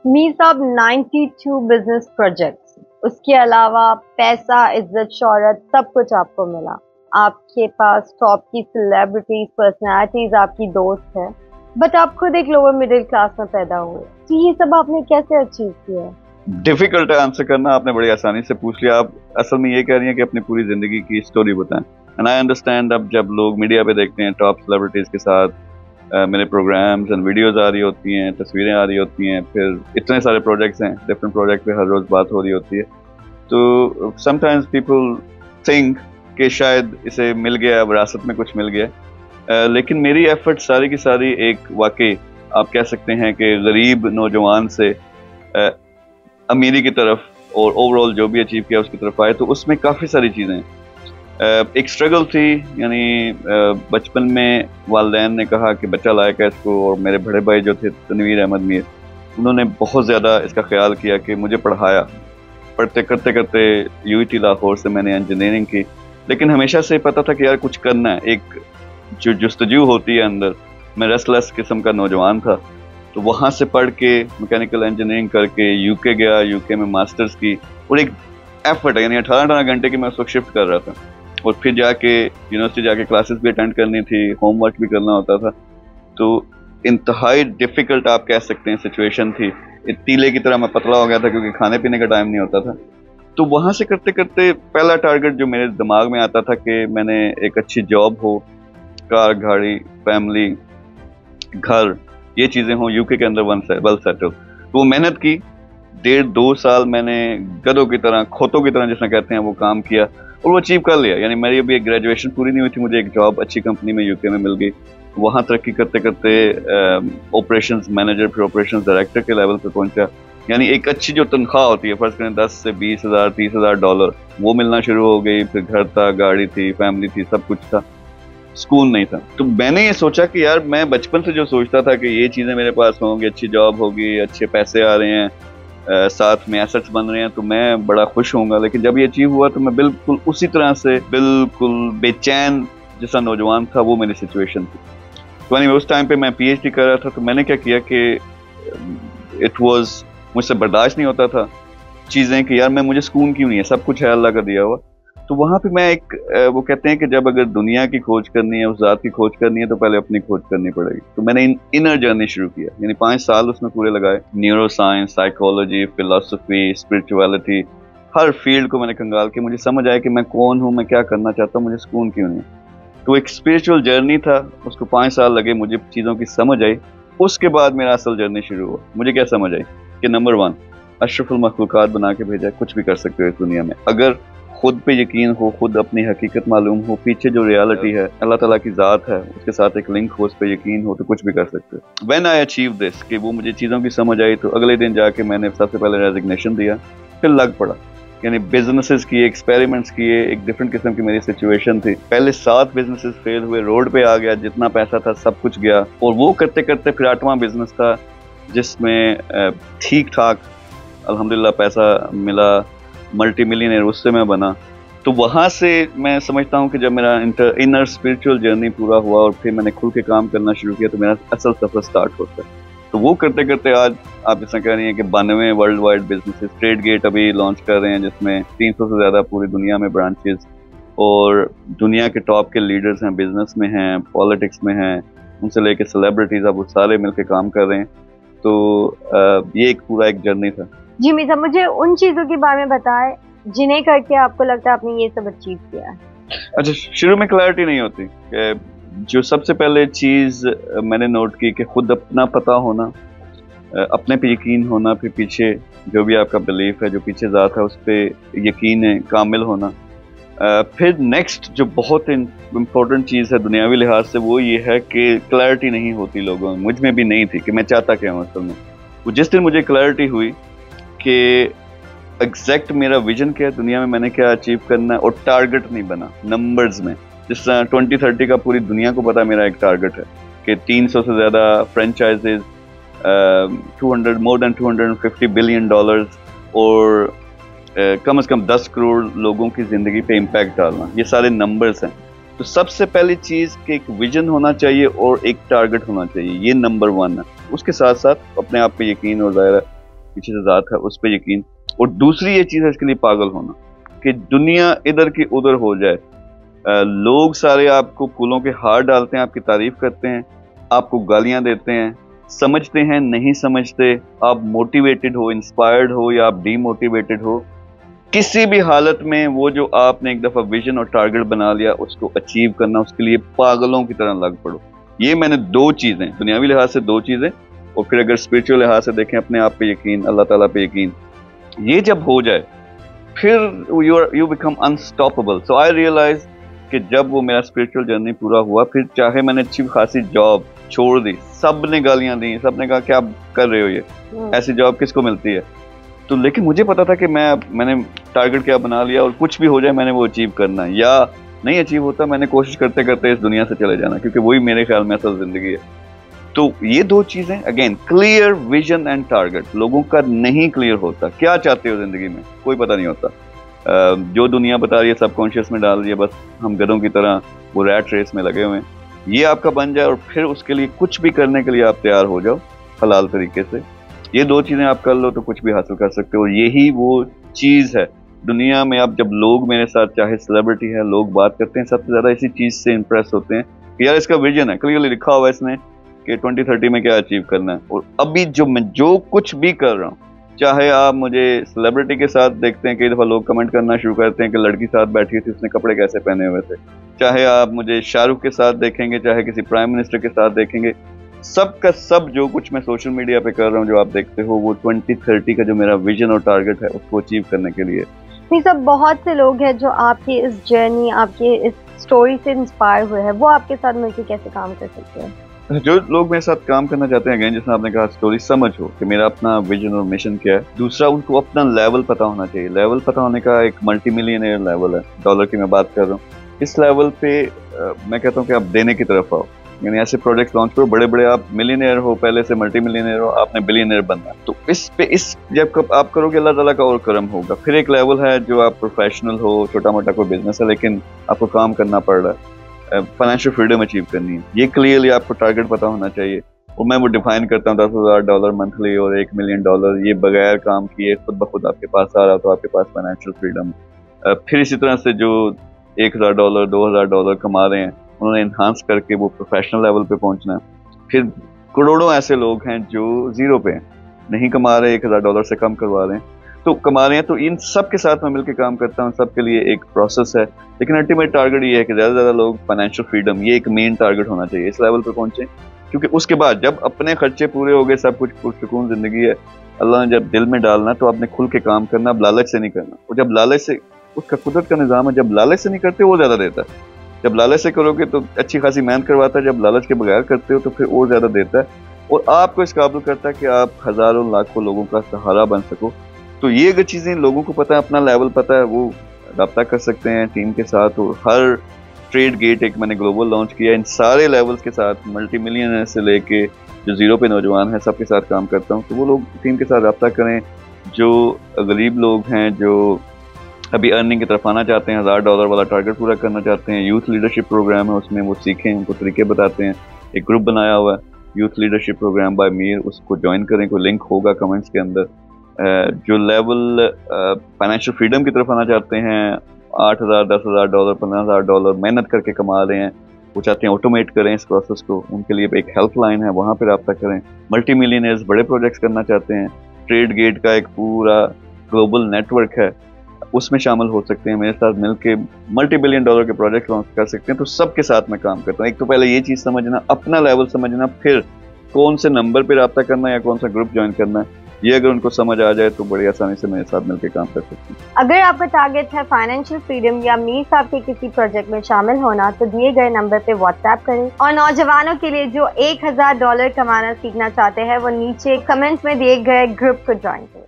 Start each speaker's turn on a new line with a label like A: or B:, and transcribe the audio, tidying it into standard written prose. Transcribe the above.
A: میر صاحب 92 business projects, اس کے علاوہ پیسہ، عزت، شہرت، سب کچھ آپ کو ملا. آپ کے پاس ٹاپ کی سیلیبریٹیز، پرسنالٹیز آپ کی دوست ہے، بٹ آپ خود ایک لوور مڈل کلاس میں پیدا ہوئے. تو یہ سب آپ نے کیسے اچیو کیا ہے؟
B: ڈیفیکلٹ ہے آنسر کرنا، آپ نے بڑی آسانی سے پوچھ لیا. آپ اصل میں یہ کہہ رہی ہیں کہ اپنی پوری زندگی کی اسٹوری بتائیں. And I understand. اب جب لوگ میڈیا پہ دیکھتے ہیں ٹاپ سیلیبریٹیز کے ساتھ میرے پروگرامز اینڈ ویڈیوز آ رہی ہوتی ہیں، تصویریں آ رہی ہوتی ہیں، پھر اتنے سارے پروجیکٹس ہیں، ڈفرینٹ پروجیکٹ پہ ہر روز بات ہو رہی ہوتی ہے، تو سم ٹائمز پیپل تھنک کہ شاید اسے مل گیا، وراثت میں کچھ مل گیا. لیکن میری ایفرٹ ساری کی ساری ایک واقعی آپ کہہ سکتے ہیں کہ غریب نوجوان سے امیری کی طرف اور اوور آل جو بھی اچیو کیا اس کی طرف آئے. تو اس میں کافی ساری چیزیں ہیں. ایک اسٹرگل تھی، یعنی بچپن میں والدین نے کہا کہ بچہ لائق ہے اس کو، اور میرے بڑے بھائی جو تھے تنویر احمد میر، انہوں نے بہت زیادہ اس کا خیال کیا کہ مجھے پڑھایا. پڑھتے کرتے یو ای ٹی لاہور سے میں نے انجینئرنگ کی، لیکن ہمیشہ سے پتہ تھا کہ یار کچھ کرنا ہے. ایک جو جستجو ہوتی ہے اندر، میں ریسٹلیس قسم کا نوجوان تھا. تو وہاں سے پڑھ کے میکینیکل انجینئرنگ کر کے یو کے گیا، یو کے میں ماسٹرز کی، اور ایک ایفرٹ ہے، یعنی 18 گھنٹے کی میں اس وقت شفٹ کر رہا تھا. اور پھر جا کے یونیورسٹی جا کے کلاسز بھی اٹینڈ کرنی تھی، ہوم ورک بھی کرنا ہوتا تھا. تو انتہائی ڈیفیکلٹ آپ کہہ سکتے ہیں سچویشن تھی. تیلے کی طرح میں پتلا ہو گیا تھا کیونکہ کھانے پینے کا ٹائم نہیں ہوتا تھا. تو وہاں سے کرتے کرتے پہلا ٹارگٹ جو میرے دماغ میں آتا تھا کہ میں نے ایک اچھی جاب ہو، کار، گاڑی، فیملی، گھر، یہ چیزیں ہوں، یو کے اندر ویل سیٹل. تو وہ محنت کی. 1.5-2 سال میں نے گدوں کی طرح، کھوتوں کی طرح جس میں کہتے ہیں، وہ کام کیا اور وہ اچیو کر لیا. یعنی میری ابھی ایک گریجویشن پوری نہیں ہوئی تھی، مجھے ایک جاب اچھی کمپنی میں یو کے میں مل گئی. وہاں ترقی کرتے کرتے آپریشنز مینیجر، پھر آپریشنز ڈائریکٹر کے لیول پہ پہنچا. یعنی ایک اچھی جو تنخواہ ہوتی ہے، فرض کریں 10 سے 20 ہزار، 30 ہزار ڈالر، وہ ملنا شروع ہو گئی. پھر گھر تھا، گاڑی تھی، فیملی تھی، سب کچھ تھا، سکون نہیں تھا. تو میں نے یہ سوچا کہ یار میں بچپن سے جو سوچتا تھا کہ یہ چیزیں میرے پاس ہوں گی، اچھی جاب ہوگی، اچھے پیسے آ رہے ہیں، ساتھ میں ایسٹس بن رہے ہیں، تو میں بڑا خوش ہوں گا. لیکن جب یہ اچیو ہوا تو میں بالکل اسی طرح سے بالکل بے چین جیسا نوجوان تھا، وہ میری سچویشن تھی. تو اس ٹائم پہ میں پی ایچ ڈی کر رہا تھا. تو میں نے کیا کیا کہ مجھ سے برداشت نہیں ہوتا تھا چیزیں کہ یار مجھے سکون کیوں نہیں ہے، سب کچھ ہے اللہ کا دیا ہوا. تو وہاں پہ میں وہ کہتے ہیں کہ جب اگر دنیا کی کھوج کرنی ہے، اس ذات کی کھوج کرنی ہے، تو پہلے اپنی کھوج کرنی پڑے گی. تو میں نے انر جرنی شروع کیا، یعنی 5 سال اس میں پورے لگائے. نیورو سائنس، سائیکالوجی، فلسفی، اسپرچویلٹی، ہر فیلڈ کو میں نے کنگال کے مجھے سمجھ آیا کہ میں کون ہوں، میں کیا کرنا چاہتا ہوں، مجھے سکون کیوں نہیں. تو ایک اسپرچل جرنی تھا، اس کو 5 سال لگے، مجھے چیزوں کی سمجھ آئی. اس کے بعد میرا اصل جرنی شروع ہوا. مجھے کیا سمجھ آئی کہ نمبر 1، اشرف المخلوقات بنا کے بھیجا، کچھ بھی کر سکتے ہو اس دنیا میں. اگر خود پہ یقین ہو، خود اپنی حقیقت معلوم ہو، پیچھے جو ریالٹی ہے اللہ تعالیٰ کی ذات ہے، اس کے ساتھ ایک لنک ہو، اس پہ یقین ہو، تو کچھ بھی کر سکتے ہو. وین آئی اچیو دس، کہ وہ مجھے چیزوں کی سمجھ آئی، تو اگلے دن جا کے میں نے سب سے پہلے ریزگنیشن دیا، پھر لگ پڑا. یعنی بزنسز کیے، ایکسپیریمنٹس کیے. ایک ڈفرینٹ قسم کی میری سچویشن تھی. پہلے 7 بزنسز فیل ہوئے، روڈ پہ آ گیا، جتنا پیسہ تھا سب کچھ گیا. اور وہ کرتے کرتے پھر 8واں بزنس تھا جس میں ٹھیک ٹھاک الحمدللہ پیسہ ملا، ملٹی ملینئر اس سے میں بنا. تو وہاں سے میں سمجھتا ہوں کہ جب میرا انر اسپرچل جرنی پورا ہوا اور پھر میں نے کھل کے کام کرنا شروع کیا، تو میرا اصل سفر سٹارٹ ہوتا ہے. تو وہ کرتے کرتے آج آپ اس طرح کہہ رہی ہیں کہ 92 world wide businesses. Trade gate ابھی لانچ کر رہے ہیں جس میں 300 سے زیادہ پوری دنیا میں برانچز، اور دنیا کے ٹاپ کے لیڈرز ہیں، بزنس میں ہیں، پالیٹکس میں ہیں، ان سے لے کے سیلیبریٹیز، اب وہ سارے مل کے کام کر رہے ہیں. تو یہ ایک پورا ایک جرنی تھا.
A: جی میر صاحب، مجھے ان چیزوں کے بارے میں بتائیں جنہیں کر کے آپ کو لگتا ہے آپ نے یہ سب اچیو کیا ہے.
B: اچھا، شروع میں کلیئرٹی نہیں ہوتی. کہ جو سب سے پہلے چیز میں نے نوٹ کی کہ خود اپنا پتہ ہونا، اپنے پہ یقین ہونا، پھر پیچھے جو بھی آپ کا بلیف ہے، جو پیچھے ذات ہے، اس پہ یقین ہے کامل ہونا. پھر نیکسٹ جو بہت امپورٹنٹ چیز ہے دنیاوی لحاظ سے، وہ یہ ہے کہ کلیئرٹی نہیں ہوتی لوگوں میں. مجھ میں بھی نہیں تھی کہ میں چاہتا کیا ہوں اصل میں. وہ جس دن مجھے کلیئرٹی ہوئی کہ ایگزیکٹ میرا ویژن کیا ہے دنیا میں، میں نے کیا اچیو کرنا ہے، اور ٹارگٹ نہیں بنا نمبرز میں. جس طرح 2030 کا پوری دنیا کو پتا میرا ایک ٹارگٹ ہے کہ 300 سے زیادہ فرینچائزز، more than $250 billion، اور کم از کم 10 کروڑ لوگوں کی زندگی پہ امپیکٹ ڈالنا. یہ سارے نمبرز ہیں. تو سب سے پہلی چیز کہ ایک ویژن ہونا چاہیے اور ایک ٹارگٹ ہونا چاہیے، یہ نمبر 1 ہے. اس کے ساتھ ساتھ اپنے آپ پہ یقین، اور ظاہر ہے पीछे से ज़ात है उस पर यकीन, और दूसरी ये चीज़ है इसके लिए पागल होना कि दुनिया इधर की उधर हो जाए, लोग सारे आपको फूलों के हार डालते हैं, आपकी तारीफ करते हैं, आपको गालियां देते हैं, समझते हैं नहीं समझते, आप मोटिवेटेड हो, इंस्पायर्ड हो या आप डीमोटिवेटेड हो, किसी भी हालत में वो जो आपने एक दफ़ा विजन और टारगेट बना लिया उसको अचीव करना, उसके लिए पागलों की तरह लग पड़ो। ये मैंने दो चीज़ें, दुनियावी लिहाज से दो चीज़ें, और फिर अगर स्पिरिचुअल लिहाज से देखें अपने आप पे यकीन, अल्लाह ताला पे यकीन, ये जब हो जाए फिर you become unstoppable. So I realise कि जब वो मेरा स्पिरिचुअल जर्नी पूरा हुआ, फिर चाहे मैंने अच्छी खासी जॉब छोड़ दी, सब ने गालियां दी, सब ने कहा क्या कर रहे हो ये, ऐसी जॉब किसको मिलती है, तो लेकिन मुझे पता था कि मैंने टारगेट क्या बना लिया, और कुछ भी हो जाए मैंने वो अचीव करना, या नहीं अचीव होता मैंने कोशिश करते करते इस दुनिया से चले जाना, क्योंकि वही मेरे ख्याल में असल जिंदगी है। तो ये दो चीजें, again clear vision and target, लोगों का नहीं क्लियर होता, क्या चाहते हो जिंदगी में कोई पता नहीं होता, जो दुनिया बता रही है सबकॉन्शियस में डाल रही है, बस हम गधों की तरह वो रैट रेस में लगे हुए हैं, ये आपका बन जाए और फिर उसके लिए कुछ भी करने के लिए आप तैयार हो जाओ हलाल तरीके से। ये दो चीजें आप कर लो तो कुछ भी हासिल कर सकते हो। यही वो चीज है दुनिया में। अब जब लोग मेरे साथ, चाहे सेलिब्रिटी है, लोग बात करते हैं, सबसे ज्यादा इसी चीज से इंप्रेस होते हैं कि यार इसका विजन है, क्लियरली लिखा हुआ है इसने कि 2030 में क्या अचीव करना है। और अभी जो कुछ भी कर रहा हूँ, चाहे आप मुझे सेलिब्रिटी के साथ देखते हैं, कई दफा लोग कमेंट करना शुरू करते हैं कि लड़की साथ बैठी थी उसने कपड़े कैसे पहने हुए थे, चाहे आप मुझे शाहरुख के साथ देखेंगे, चाहे किसी प्राइम मिनिस्टर के साथ देखेंगे, सब का सब जो कुछ मैं सोशल मीडिया पे कर रहा हूँ, जो आप देखते हो, वो 2030 का जो मेरा विजन और टारगेट है उसको अचीव करने के लिए।
A: सब बहुत से लोग हैं जो आपकी इस जर्नी, आपकी इस स्टोरी से इंस्पायर हुए हैं, वो आपके साथ मिलकर कैसे काम कर सकते हैं?
B: जो लोग मेरे साथ काम करना चाहते हैं, अगेन जैसे आपने कहा, स्टोरी समझ हो कि मेरा अपना विजन और मिशन क्या है। दूसरा, उनको अपना लेवल पता होना चाहिए। लेवल पता होने का एक मल्टी मिलियनर लेवल है, डॉलर की मैं बात कर रहा हूँ। इस लेवल पे मैं कहता हूँ कि आप देने की तरफ आओ, यानी ऐसे प्रोजेक्ट लॉन्च करो बड़े बड़े, आप मिलियनर हो, पहले से मल्टी मिलियनर हो, आपने बिलियनर बनना है, तो इस जब आप करोगे अल्लाह ताला का और करम होगा। फिर एक लेवल है जो आप प्रोफेशनल हो, छोटा मोटा कोई बिजनेस है लेकिन आपको काम करना पड़ रहा है, फाइनेंशियल फ्रीडम अचीव करनी है, ये क्लियरली आपको टारगेट पता होना चाहिए। और मैं वो डिफाइन करता हूँ $10,000 मंथली और $1 मिलियन, ये बगैर काम किए खुद ब खुद आपके पास आ रहा तो आपके पास फाइनेंशियल फ्रीडम। फिर इसी तरह से जो $1,000 $2,000 कमा रहे हैं, उन्होंने इन्हांस करके वो प्रोफेशनल लेवल पे पहुंचना है। फिर करोड़ों ऐसे लोग हैं जो जीरो पे हैं, नहीं कमा रहे, $1,000 से कम करवा रहे हैं, तो कमा रहे हैं। तो इन सब के साथ मैं मिलकर काम करता हूँ, सबके लिए एक प्रोसेस है, लेकिन अल्टीमेट टारगेट ये है कि ज़्यादा से ज़्यादा लोग फाइनेंशियल फ्रीडम, ये एक मेन टारगेट होना चाहिए, इस लेवल पे पहुंचे। क्योंकि उसके बाद जब अपने खर्चे पूरे हो गए, सब कुछ पुरसुकून जिंदगी है, अल्लाह ने जब दिल में डालना तो आपने खुल के काम करना, अब लालच से नहीं करना। और जब लालच से, उसका कुदरत का निज़ाम है, जब लालच से नहीं करते वो ज़्यादा देता है, जब लालच से करोगे तो अच्छी खासी मेहनत करवाता है, जब लालच के बगैर करते हो तो फिर और ज़्यादा देता है, और आपको इस काबिल करता है कि आप हज़ारों लाखों लोगों का सहारा बन सको। तो ये अगर चीज़ें लोगों को पता है, अपना लेवल पता है, वो रब्ता कर सकते हैं टीम के साथ। और हर ट्रेड गेट एक मैंने ग्लोबल लॉन्च किया, इन सारे लेवल्स के साथ, मल्टी मिलियनर से लेके जो जीरो पे नौजवान हैं, सबके साथ काम करता हूँ। तो वो लोग टीम के साथ रब्ता करें, जो गरीब लोग हैं, जो अभी अर्निंग की तरफ आना चाहते हैं, $1,000 वाला टारगेट पूरा करना चाहते हैं, यूथ लीडरशिप प्रोग्राम है, उसमें वो सीखें, उनको तरीके बताते हैं। एक ग्रुप बनाया हुआ है, youth leadership programme by Mir, उसको ज्वाइन करें, कोई लिंक होगा कमेंट्स के अंदर। जो लेवल फाइनेंशियल फ्रीडम की तरफ आना चाहते हैं, $8,000 $10,000 $15,000 मेहनत करके कमा रहे हैं, वो चाहते हैं ऑटोमेट करें इस प्रोसेस को, उनके लिए एक हेल्पलाइन है, वहाँ पर रब्ता करें। मल्टी मिलियनर्स बड़े प्रोजेक्ट्स करना चाहते हैं, ट्रेड गेट का एक पूरा ग्लोबल नेटवर्क है, उसमें शामिल हो सकते हैं, मेरे साथ मिलके मल्टी बिलियन डॉलर के प्रोजेक्ट लॉन्च कर सकते हैं। तो सबके साथ मैं काम करता हूँ। एक तो पहले ये चीज़ समझना, अपना लेवल समझना, फिर कौन से नंबर पे रब्ता करना है या कौन सा ग्रुप ज्वाइन करना है, ये अगर उनको समझ आ जाए तो बड़ी आसानी से मेरे साथ मिलकर काम कर सकते हैं।
A: अगर आपका टारगेट है फाइनेंशियल फ्रीडम या मीर साहब के किसी प्रोजेक्ट में शामिल होना, तो दिए गए नंबर पे व्हाट्सएप करें। और नौजवानों के लिए जो $1,000 कमाना सीखना चाहते हैं, वो नीचे कमेंट्स में दिए गए ग्रुप को ज्वाइन करें।